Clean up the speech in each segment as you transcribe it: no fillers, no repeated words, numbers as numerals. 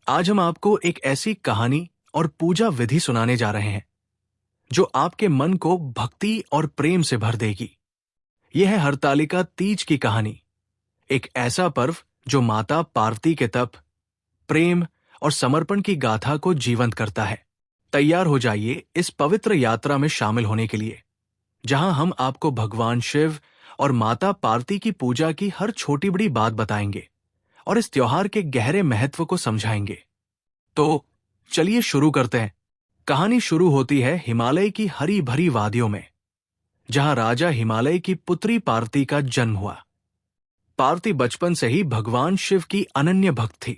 आज हम आपको एक ऐसी कहानी और पूजा विधि सुनाने जा रहे हैं जो आपके मन को भक्ति और प्रेम से भर देगी। यह है हरतालिका तीज की कहानी, एक ऐसा पर्व जो माता पार्वती के तप, प्रेम और समर्पण की गाथा को जीवंत करता है। तैयार हो जाइए इस पवित्र यात्रा में शामिल होने के लिए, जहां हम आपको भगवान शिव और माता पार्वती की पूजा की हर छोटी बड़ी बात बताएंगे और इस त्योहार के गहरे महत्व को समझाएंगे। तो चलिए शुरू करते हैं। कहानी शुरू होती है हिमालय की हरी भरी वादियों में, जहां राजा हिमालय की पुत्री पार्वती का जन्म हुआ। पार्वती बचपन से ही भगवान शिव की अनन्य भक्त थी।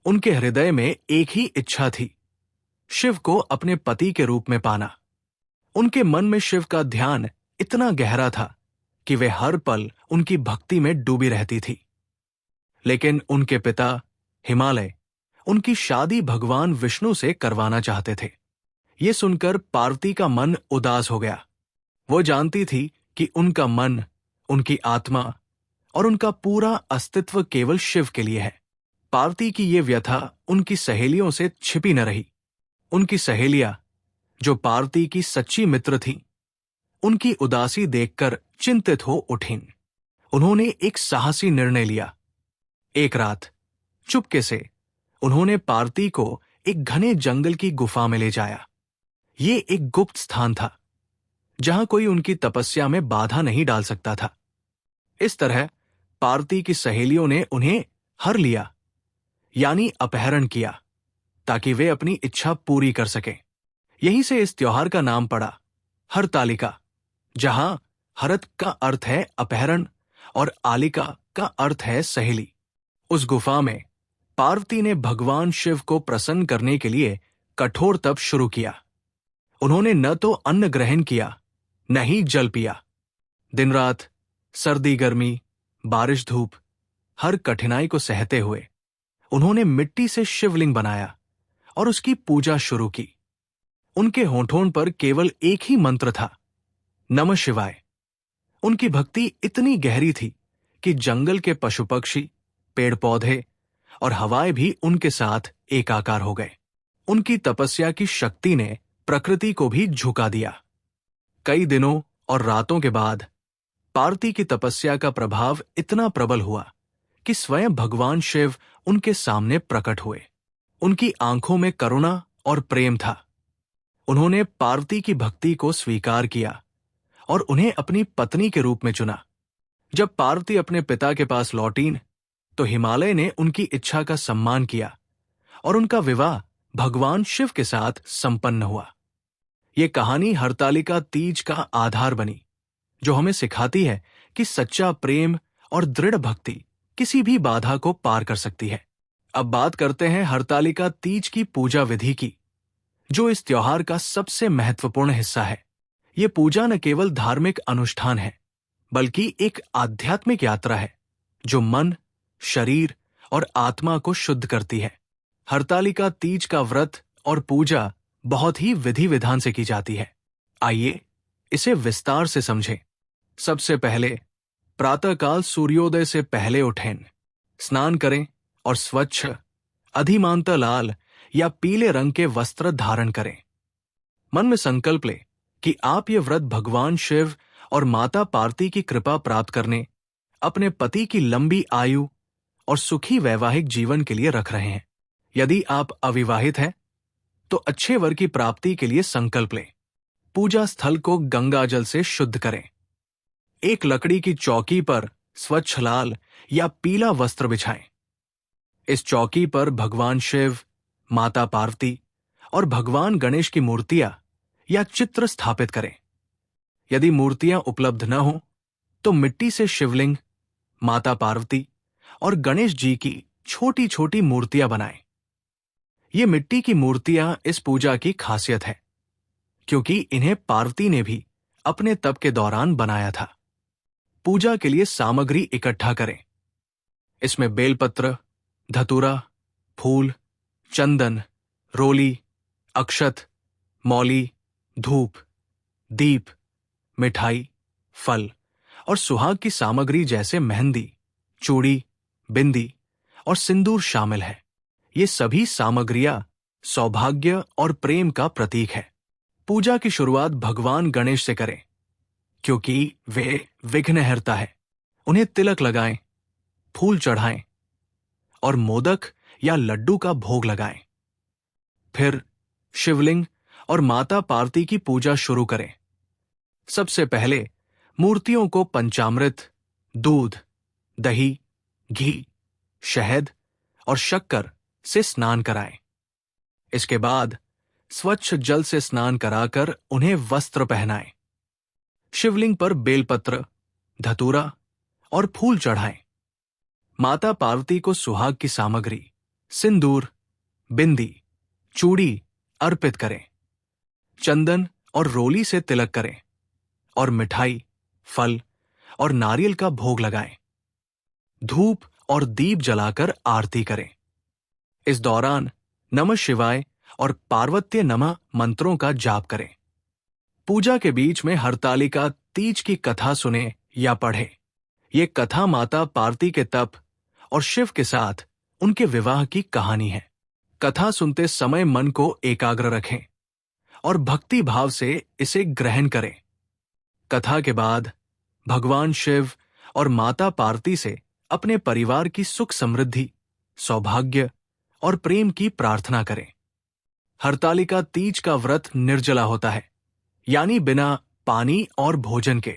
उनके हृदय में एक ही इच्छा थी, शिव को अपने पति के रूप में पाना। उनके मन में शिव का ध्यान इतना गहरा था कि वे हर पल उनकी भक्ति में डूबी रहती थी। लेकिन उनके पिता हिमालय उनकी शादी भगवान विष्णु से करवाना चाहते थे। ये सुनकर पार्वती का मन उदास हो गया। वो जानती थी कि उनका मन, उनकी आत्मा और उनका पूरा अस्तित्व केवल शिव के लिए है। पार्वती की ये व्यथा उनकी सहेलियों से छिपी न रही। उनकी सहेलियां, जो पार्वती की सच्ची मित्र थीं, उनकी उदासी देखकर चिंतित हो उठीं। उन्होंने एक साहसी निर्णय लिया। एक रात चुपके से उन्होंने पार्वती को एक घने जंगल की गुफा में ले जाया। ये एक गुप्त स्थान था, जहां कोई उनकी तपस्या में बाधा नहीं डाल सकता था। इस तरह पार्वती की सहेलियों ने उन्हें हर लिया, यानी अपहरण किया, ताकि वे अपनी इच्छा पूरी कर सकें। यहीं से इस त्योहार का नाम पड़ा हरतालिका, जहां हरत का अर्थ है अपहरण और आलिका का अर्थ है सहेली। उस गुफा में पार्वती ने भगवान शिव को प्रसन्न करने के लिए कठोर तप शुरू किया। उन्होंने न तो अन्न ग्रहण किया, न ही जल पिया। दिन रात, सर्दी गर्मी, बारिश धूप, हर कठिनाई को सहते हुए उन्होंने मिट्टी से शिवलिंग बनाया और उसकी पूजा शुरू की। उनके होठों पर केवल एक ही मंत्र था, नमः शिवाय। उनकी भक्ति इतनी गहरी थी कि जंगल के पशु पक्षी, पेड़ पौधे और हवाएं भी उनके साथ एकाकार हो गए। उनकी तपस्या की शक्ति ने प्रकृति को भी झुका दिया। कई दिनों और रातों के बाद पार्वती की तपस्या का प्रभाव इतना प्रबल हुआ कि स्वयं भगवान शिव उनके सामने प्रकट हुए। उनकी आंखों में करुणा और प्रेम था। उन्होंने पार्वती की भक्ति को स्वीकार किया और उन्हें अपनी पत्नी के रूप में चुना। जब पार्वती अपने पिता के पास लौटीं, तो हिमालय ने उनकी इच्छा का सम्मान किया और उनका विवाह भगवान शिव के साथ संपन्न हुआ। ये कहानी हरतालिका तीज का आधार बनी, जो हमें सिखाती है कि सच्चा प्रेम और दृढ़ भक्ति किसी भी बाधा को पार कर सकती है। अब बात करते हैं हरतालिका तीज की पूजा विधि की, जो इस त्योहार का सबसे महत्वपूर्ण हिस्सा है। ये पूजा न केवल धार्मिक अनुष्ठान है, बल्कि एक आध्यात्मिक यात्रा है जो मन, शरीर और आत्मा को शुद्ध करती है। हरतालिका तीज का व्रत और पूजा बहुत ही विधि विधान से की जाती है। आइए इसे विस्तार से समझें। सबसे पहले प्रातःकाल सूर्योदय से पहले उठें, स्नान करें और स्वच्छ, अधिमानता लाल या पीले रंग के वस्त्र धारण करें। मन में संकल्प लें कि आप ये व्रत भगवान शिव और माता पार्वती की कृपा प्राप्त करने, अपने पति की लंबी आयु और सुखी वैवाहिक जीवन के लिए रख रहे हैं। यदि आप अविवाहित हैं, तो अच्छे वर की प्राप्ति के लिए संकल्प लें। पूजा स्थल को गंगा जल से शुद्ध करें। एक लकड़ी की चौकी पर स्वच्छ लाल या पीला वस्त्र बिछाएं। इस चौकी पर भगवान शिव, माता पार्वती और भगवान गणेश की मूर्तियां या चित्र स्थापित करें। यदि मूर्तियां उपलब्ध न हो, तो मिट्टी से शिवलिंग, माता पार्वती और गणेश जी की छोटी छोटी मूर्तियां बनाएं। ये मिट्टी की मूर्तियां इस पूजा की खासियत है, क्योंकि इन्हें पार्वती ने भी अपने तप के दौरान बनाया था। पूजा के लिए सामग्री इकट्ठा करें। इसमें बेलपत्र, धतूरा, फूल, चंदन, रोली, अक्षत, मौली, धूप, दीप, मिठाई, फल और सुहाग की सामग्री जैसे मेहंदी, चूड़ी, बिंदी और सिंदूर शामिल है। ये सभी सामग्रियां सौभाग्य और प्रेम का प्रतीक है। पूजा की शुरुआत भगवान गणेश से करें, क्योंकि वे विघ्नहर्ता है। उन्हें तिलक लगाएं, फूल चढ़ाएं और मोदक या लड्डू का भोग लगाएं। फिर शिवलिंग और माता पार्वती की पूजा शुरू करें। सबसे पहले मूर्तियों को पंचामृत, दूध, दही, घी, शहद और शक्कर से स्नान कराएं। इसके बाद स्वच्छ जल से स्नान कराकर उन्हें वस्त्र पहनाएं। शिवलिंग पर बेलपत्र, धतूरा और फूल चढ़ाएं। माता पार्वती को सुहाग की सामग्री, सिंदूर, बिंदी, चूड़ी अर्पित करें। चंदन और रोली से तिलक करें और मिठाई, फल और नारियल का भोग लगाएं। धूप और दीप जलाकर आरती करें। इस दौरान नमः शिवाय और पार्वत्य नमः मंत्रों का जाप करें। पूजा के बीच में हरतालिका तीज की कथा सुने या पढ़े। ये कथा माता पार्वती के तप और शिव के साथ उनके विवाह की कहानी है। कथा सुनते समय मन को एकाग्र रखें और भक्ति भाव से इसे ग्रहण करें। कथा के बाद भगवान शिव और माता पार्वती से अपने परिवार की सुख समृद्धि, सौभाग्य और प्रेम की प्रार्थना करें। हरतालिका तीज का व्रत निर्जला होता है, यानी बिना पानी और भोजन के।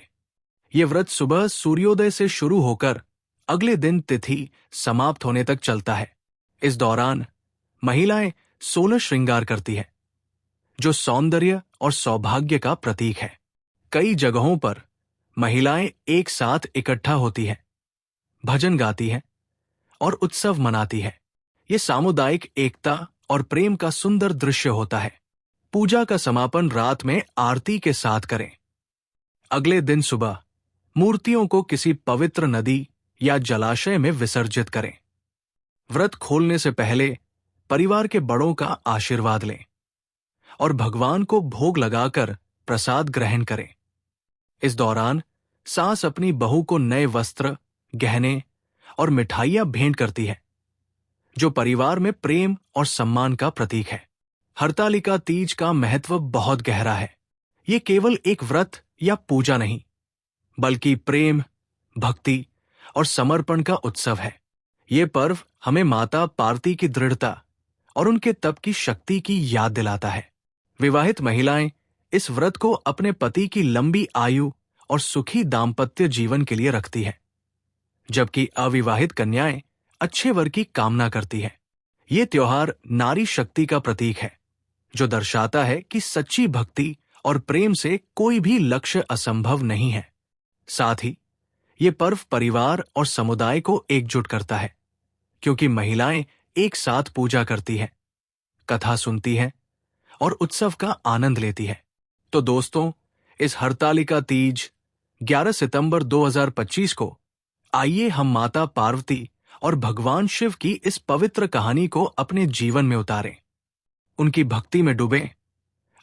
ये व्रत सुबह सूर्योदय से शुरू होकर अगले दिन तिथि समाप्त होने तक चलता है। इस दौरान महिलाएं 16 श्रृंगार करती है, जो सौंदर्य और सौभाग्य का प्रतीक है। कई जगहों पर महिलाएं एक साथ इकट्ठा होती हैं, भजन गाती हैं और उत्सव मनाती है। ये सामुदायिक एकता और प्रेम का सुंदर दृश्य होता है। पूजा का समापन रात में आरती के साथ करें। अगले दिन सुबह मूर्तियों को किसी पवित्र नदी या जलाशय में विसर्जित करें। व्रत खोलने से पहले परिवार के बड़ों का आशीर्वाद लें और भगवान को भोग लगाकर प्रसाद ग्रहण करें। इस दौरान सास अपनी बहू को नए वस्त्र, गहने और मिठाइयां भेंट करती है, जो परिवार में प्रेम और सम्मान का प्रतीक है। हरतालिका तीज का महत्व बहुत गहरा है। ये केवल एक व्रत या पूजा नहीं, बल्कि प्रेम, भक्ति और समर्पण का उत्सव है। ये पर्व हमें माता पार्वती की दृढ़ता और उनके तप की शक्ति की याद दिलाता है। विवाहित महिलाएं इस व्रत को अपने पति की लंबी आयु और सुखी दाम्पत्य जीवन के लिए रखती है, जबकि अविवाहित कन्याएं अच्छे वर की कामना करती है। ये त्योहार नारी शक्ति का प्रतीक है, जो दर्शाता है कि सच्ची भक्ति और प्रेम से कोई भी लक्ष्य असंभव नहीं है। साथ ही ये पर्व परिवार और समुदाय को एकजुट करता है, क्योंकि महिलाएं एक साथ पूजा करती हैं, कथा सुनती हैं और उत्सव का आनंद लेती है। तो दोस्तों, इस हरतालिका तीज 11 सितंबर 2025 को आइए हम माता पार्वती और भगवान शिव की इस पवित्र कहानी को अपने जीवन में उतारें। उनकी भक्ति में डूबें,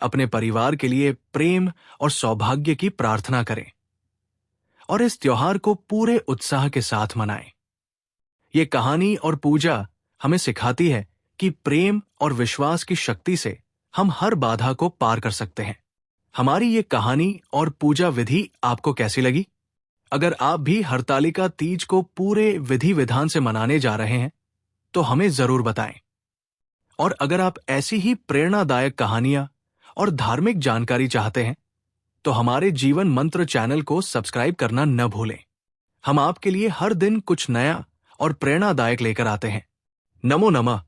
अपने परिवार के लिए प्रेम और सौभाग्य की प्रार्थना करें और इस त्योहार को पूरे उत्साह के साथ मनाएं। ये कहानी और पूजा हमें सिखाती है कि प्रेम और विश्वास की शक्ति से हम हर बाधा को पार कर सकते हैं। हमारी ये कहानी और पूजा विधि आपको कैसी लगी? अगर आप भी हरतालिका तीज को पूरे विधि विधान से मनाने जा रहे हैं, तो हमें जरूर बताएं। और अगर आप ऐसी ही प्रेरणादायक कहानियां और धार्मिक जानकारी चाहते हैं, तो हमारे जीवन मंत्र चैनल को सब्सक्राइब करना न भूलें। हम आपके लिए हर दिन कुछ नया और प्रेरणादायक लेकर आते हैं। नमो नमः।